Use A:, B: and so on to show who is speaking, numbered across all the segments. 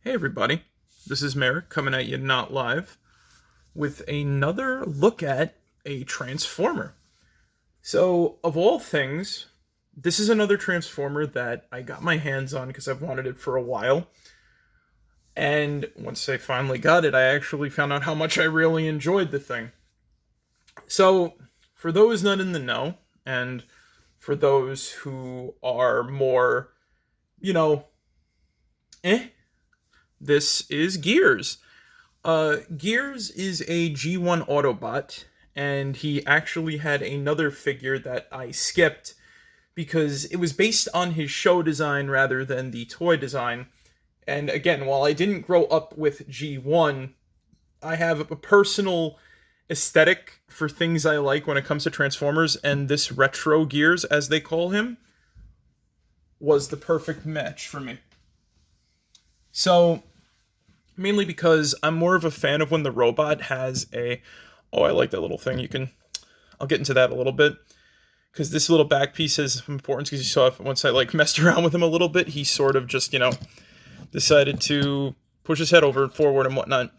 A: Hey everybody, this is Merrick coming at you not live with another look at a Transformer. So, of all things, this is another Transformer that I got my hands on because I've wanted it for a while. And once I finally got it, I actually found out how much I really enjoyed the thing. So, for those not in the know, and for those who are more, you know, eh, this is Gears. Gears is a G1 Autobot, and he actually had another figure that I skipped because it was based on his show design rather than the toy design. And again, while I didn't grow up with G1, I have a personal aesthetic for things I like when it comes to Transformers, and this retro Gears, as they call him, was the perfect match for me. So, mainly because I'm more of a fan of when the robot has a... Oh, I like that little thing. I'll get into that a little bit. Because this little back piece has some importance, because you saw once I messed around with him a little bit, he sort of just, decided to push his head over and forward and whatnot.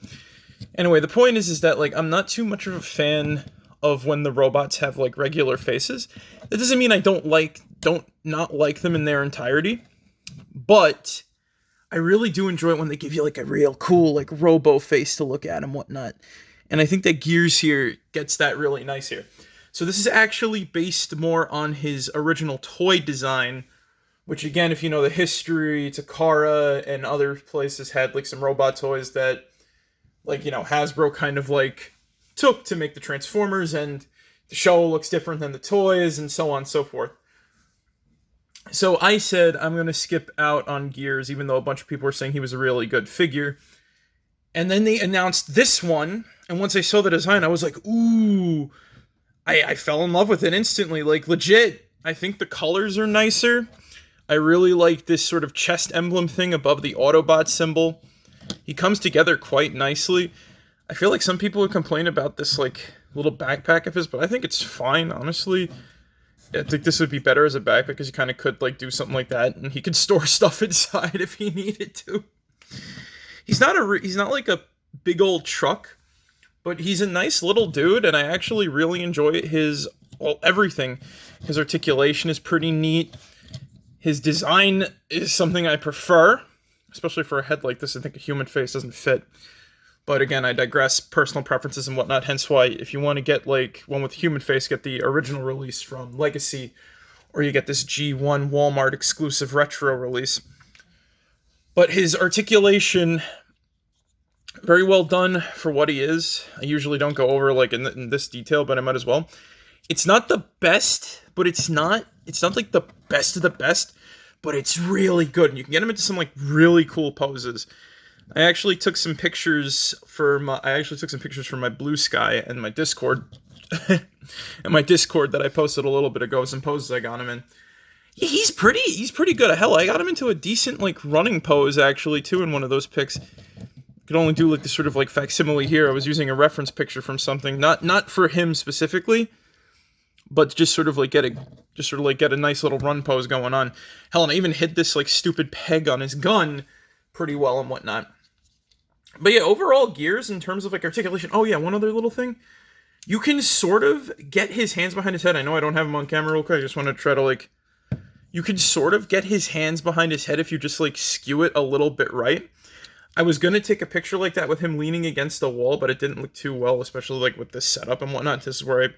A: Anyway, the point is that, I'm not too much of a fan of when the robots have, regular faces. That doesn't mean I don't not like them in their entirety. But I really do enjoy it when they give you a real cool robo face to look at and whatnot. And I think that Gears here gets that really nice here. So this is actually based more on his original toy design, which again, if you know the history, Takara and other places had some robot toys that Hasbro kind of took to make the Transformers, and the show looks different than the toys and so on and so forth. So I said I'm going to skip out on Gears, even though a bunch of people were saying he was a really good figure. And then they announced this one, and once I saw the design, I was like, ooh, I fell in love with it instantly. Legit, I think the colors are nicer. I really like this sort of chest emblem thing above the Autobot symbol. He comes together quite nicely. I feel like some people would complain about this little backpack of his, but I think it's fine, honestly. I think this would be better as a backpack because you kind of could do something like that, and he could store stuff inside if he needed to. He's not a big old truck, but he's a nice little dude, and I actually really enjoy everything. His articulation is pretty neat. His design is something I prefer, especially for a head like this. I think a human face doesn't fit. But again, I digress, personal preferences and whatnot, hence why if you want to get one with human face, get the original release from Legacy, or you get this G1 Walmart exclusive retro release. But his articulation, very well done for what he is. I usually don't go over in this detail, but I might as well. It's not the best, but it's not the best of the best, but it's really good. And you can get him into some really cool poses. I actually took some pictures for my Blue Sky and my Discord, that I posted a little bit ago. Some poses I got him in. Yeah, he's pretty good. Hell, I got him into a decent running pose actually too in one of those pics. Could only do the sort of facsimile here. I was using a reference picture from something, not for him specifically, but just sort of get a nice little run pose going on. Hell, and I even hit this stupid peg on his gun pretty well and whatnot. But yeah, overall Gears in terms of articulation. Oh yeah, one other little thing. You can sort of get his hands behind his head. I know I don't have him on camera real quick. I just want to try to you can sort of get his hands behind his head if you just skew it a little bit right. I was going to take a picture like that with him leaning against the wall, but it didn't look too well, especially with this setup and whatnot. This is where I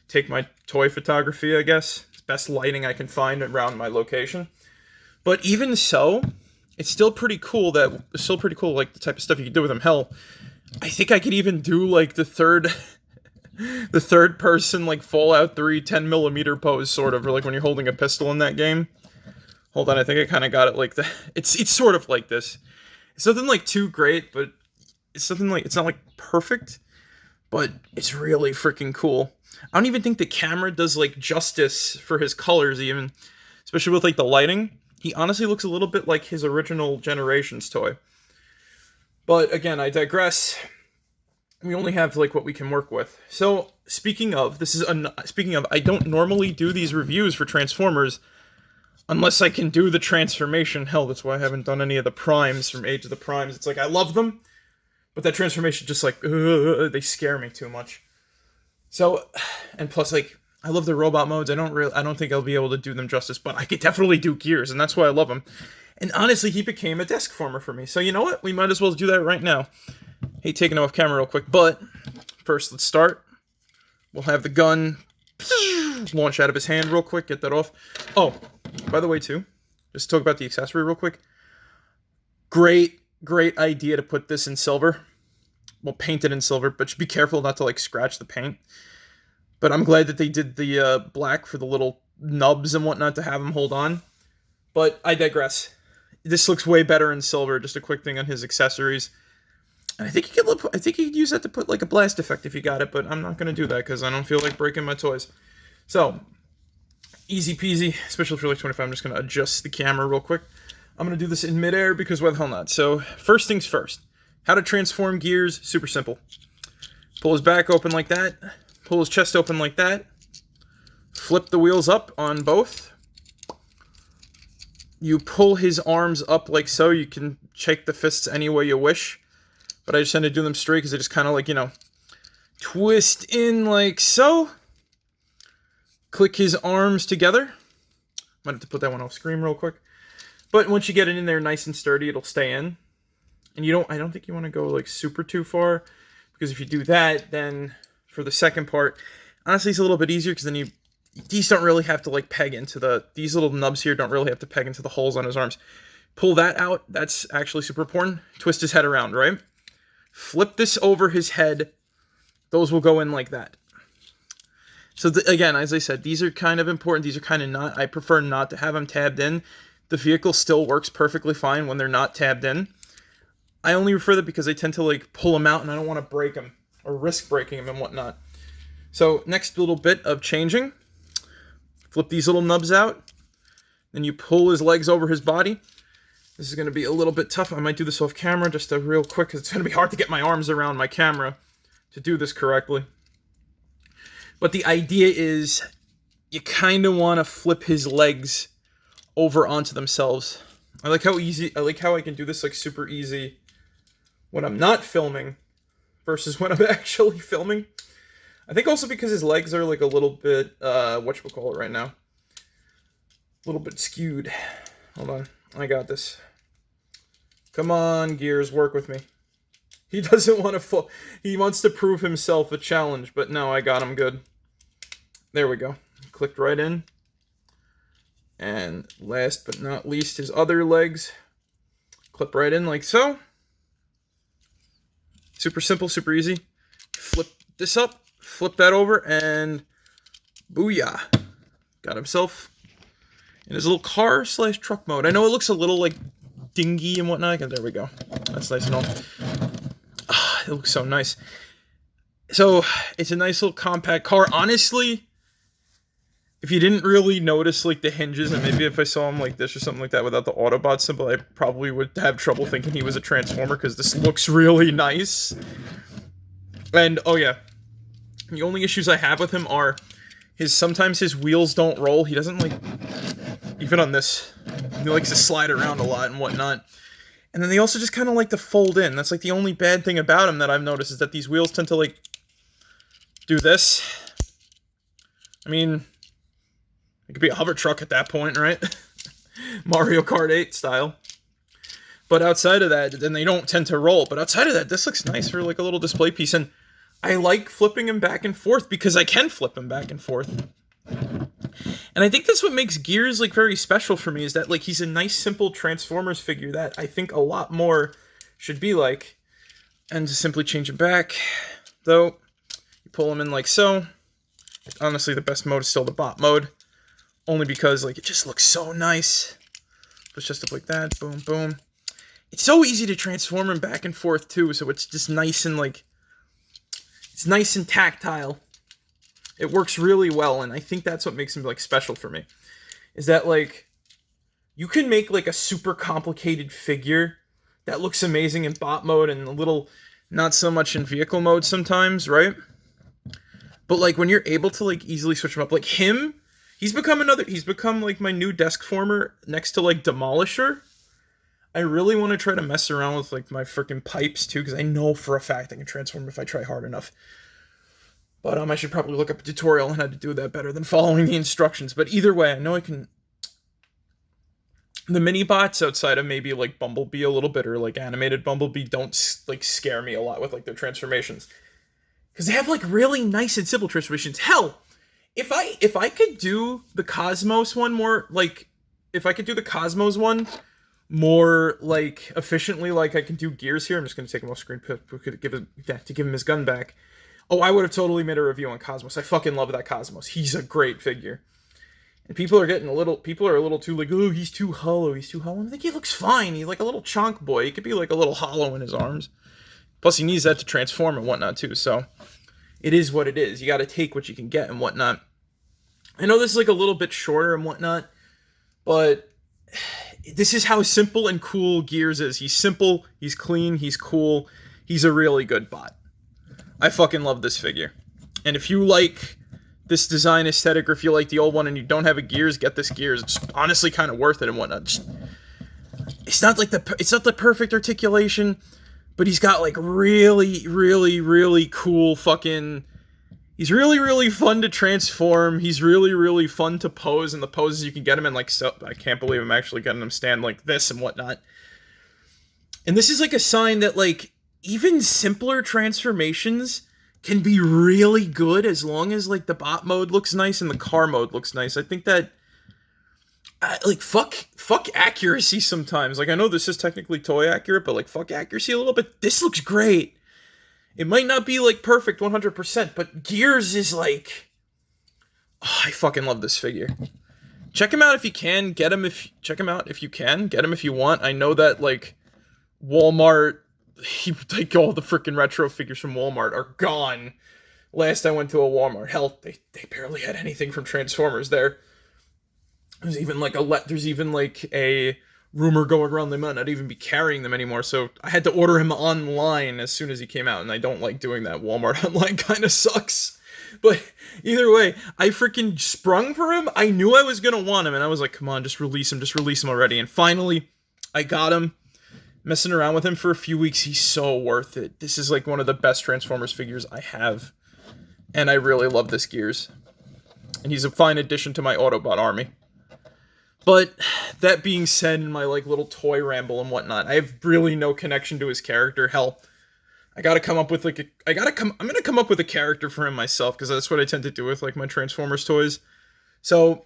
A: take my toy photography, I guess. It's best lighting I can find around my location. But even so, it's still pretty cool the type of stuff you can do with him. Hell, I think I could even do the third person Fallout 3 10mm pose sort of, or when you're holding a pistol in that game. Hold on, I think I kind of got it like that. It's sort of like this. It's nothing too great, but it's something it's not perfect, but it's really freaking cool. I don't even think the camera does justice for his colors even, especially with the lighting. He honestly looks a little bit like his original Generations toy. But again, I digress. We only have what we can work with. So speaking of, I don't normally do these reviews for Transformers. Unless I can do the transformation. Hell, that's why I haven't done any of the primes from Age of the Primes. It's like, I love them, but that transformation just like, they scare me too much. So, and plus, like, I love the robot modes. I don't think I'll be able to do them justice, but I could definitely do Gears, and that's why I love him. And honestly, he became a deskformer for me. So you know what? We might as well do that right now. Hate taking him off camera real quick, but first let's start. We'll have the gun launch out of his hand real quick, get that off. Oh, by the way, too, just talk about the accessory real quick. Great idea to put this in silver. Well, paint it in silver, but just be careful not to, like, scratch the paint. But I'm glad that they did the black for the little nubs and whatnot to have him hold on. But I digress. This looks way better in silver. Just a quick thing on his accessories. And I think you could use that to put, like, a blast effect if you got it, but I'm not going to do that because I don't feel like breaking my toys. So, easy peasy, especially for like 25. I'm just going to adjust the camera real quick. I'm going to do this in midair because why the hell not? So, first things first. How to transform Gears, super simple. Pull his back open like that. Pull his chest open like that. Flip the wheels up on both. You pull his arms up like so. You can shake the fists any way you wish. But I just tend to do them straight because they just kind of like, you know, twist in like so. Click his arms together. Might have to put that one off screen real quick. But once you get it in there nice and sturdy, it'll stay in. And I don't think you want to go like super too far. Because if you do that, then for the second part, honestly it's a little bit easier because then these don't really have to like peg into these little nubs here don't really have to peg into the holes on his arms. Pull that out. That's actually super important. Twist his head around, right? Flip this over his head. Those will go in like that. So again, as I said, these are kind of important. These are kind of not. I prefer not to have them tabbed in. The vehicle still works perfectly fine when they're not tabbed in. I only refer that because I tend to like pull them out and I don't want to break them or risk breaking them and whatnot. So next little bit of changing. Flip these little nubs out. Then you pull his legs over his body. This is going to be a little bit tough. I might do this off camera just real quick because it's going to be hard to get my arms around my camera to do this correctly. But the idea is you kind of want to flip his legs over onto themselves. I like how I can do this like super easy when I'm not filming versus when I'm actually filming. I think also because his legs are like a little bit, whatchamacallit right now. A little bit skewed. Hold on. I got this. Come on, Gears, work with me. He doesn't want to he wants to prove himself a challenge, but no, I got him good. There we go. Clicked right in. And last but not least, his other legs. Clip right in like so. Super simple, super easy. Flip this up, flip that over, and booyah. Got himself in his little car/truck mode. I know it looks a little like dingy and whatnot. There we go. That's nice and all. It looks so nice. So it's a nice little compact car. Honestly, if you didn't really notice like the hinges, and maybe if I saw him like this or something like that without the Autobot symbol, I probably would have trouble thinking he was a Transformer because this looks really nice. And oh yeah, the only issues I have with him are sometimes his wheels don't roll. He doesn't like, even on this, he likes to slide around a lot and whatnot. And then they also just kind of like to fold in. That's like the only bad thing about him that I've noticed is that these wheels tend to like do this. I mean, it could be a hover truck at that point, right? Mario Kart 8 style. But outside of that, then they don't tend to roll. But outside of that, this looks nice for like a little display piece. And I like flipping him back and forth because I can flip him back and forth. And I think that's what makes Gears like very special for me, is that like he's a nice simple Transformers figure that I think a lot more should be like. And to simply change him back, though, you pull him in like so. Honestly, the best mode is still the bot mode, only because like it just looks so nice. Push just up like that, boom, boom. It's so easy to transform him back and forth too, so it's just nice and like, it's nice and tactile. It works really well, and I think that's what makes him like special for me. Is that like, you can make like a super complicated figure that looks amazing in bot mode and a little not so much in vehicle mode sometimes, right? But like when you're able to like easily switch him up, like him, He's become like my new deskformer next to like Demolisher. I really want to try to mess around with like my freaking pipes too, because I know for a fact I can transform if I try hard enough. But I should probably look up a tutorial on how to do that better than following the instructions. But either way, I know I can. The mini bots outside of maybe like Bumblebee a little bit, or like animated Bumblebee, don't like scare me a lot with like their transformations, because they have like really nice and simple transformations. Hell, if I could do the Cosmos one more like, if I could do the Cosmos one more like efficiently, like I can do Gears here. I'm just gonna take him off screen to give him his gun back. Oh, I would have totally made a review on Cosmos. I fucking love that Cosmos. He's a great figure. And people are a little too like, oh, he's too hollow. He's too hollow. I think he looks fine. He's like a little chonk boy. He could be like a little hollow in his arms. Plus, he needs that to transform and whatnot too. So, it is what it is. You got to take what you can get and whatnot. I know this is like a little bit shorter and whatnot, but this is how simple and cool Gears is. He's simple. He's clean. He's cool. He's a really good bot. I fucking love this figure. And if you like this design aesthetic, or if you like the old one and you don't have a Gears, get this Gears. It's honestly kind of worth it and whatnot. It's not the perfect articulation, but he's got like really, really, really cool fucking. He's really, really fun to transform. He's really, really fun to pose, and the poses you can get him in, like, so I can't believe I'm actually getting him stand like this and whatnot. And this is like a sign that like even simpler transformations can be really good as long as like the bot mode looks nice and the car mode looks nice. I think that like fuck accuracy sometimes. Like I know this is technically toy accurate, but like fuck accuracy a little bit. This looks great. It might not be like perfect 100%, but Gears is like, oh, I fucking love this figure. Check him out if you can. Check him out if you can. Get him if you want. I know that like Walmart, like all the freaking retro figures from Walmart are gone. Last I went to a Walmart, hell, they barely had anything from Transformers there. There's even like a rumor going around they might not even be carrying them anymore, so I had to order him online as soon as he came out, and I don't like doing that. Walmart online kind of sucks. But either way, I freaking sprung for him. I knew I was gonna want him, and I was like, come on, just release him already. And finally, I got him. Messing around with him for a few weeks, he's so worth it. This is like one of the best Transformers figures I have, and I really love this Gears. And he's a fine addition to my Autobot army. But that being said, in my like little toy ramble and whatnot, I have really no connection to his character. Hell, I'm gonna come up with a character for him myself, because that's what I tend to do with like my Transformers toys. So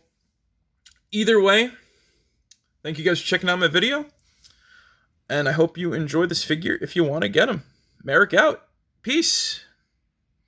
A: either way, thank you guys for checking out my video, and I hope you enjoy this figure if you want to get him. Merrick out. Peace.